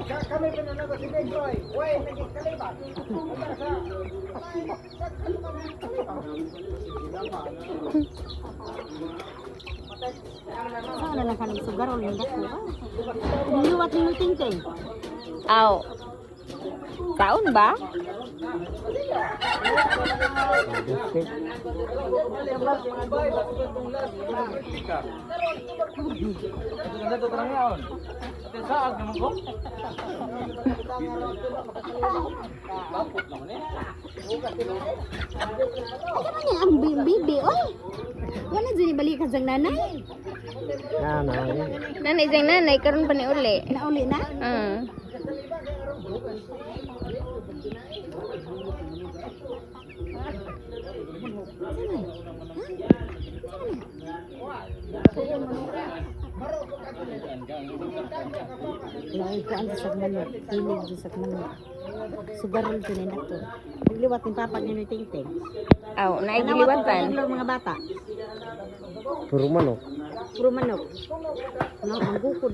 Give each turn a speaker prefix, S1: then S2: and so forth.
S1: Kami pinanago si Begoy. Uy, naging kalibat.
S2: Sana lang kaning sugar o lindak ko. Liwat ni tingting.
S3: Aw. Taon ba?
S2: Ano niya ang bibi oy. Wala dyan ibalikan sa nanay.
S3: Nanay jang nanay karon pa ni uli.
S2: Nauli na? Lagi ko ang sa manok, hilig sa manok. Sugarol ko nila to. Nagliwat ni papa ni tingting.
S3: Aw, naigiliwatan.
S2: Mga bata.
S4: Puro manok.
S2: Puro manok. No, manggukod.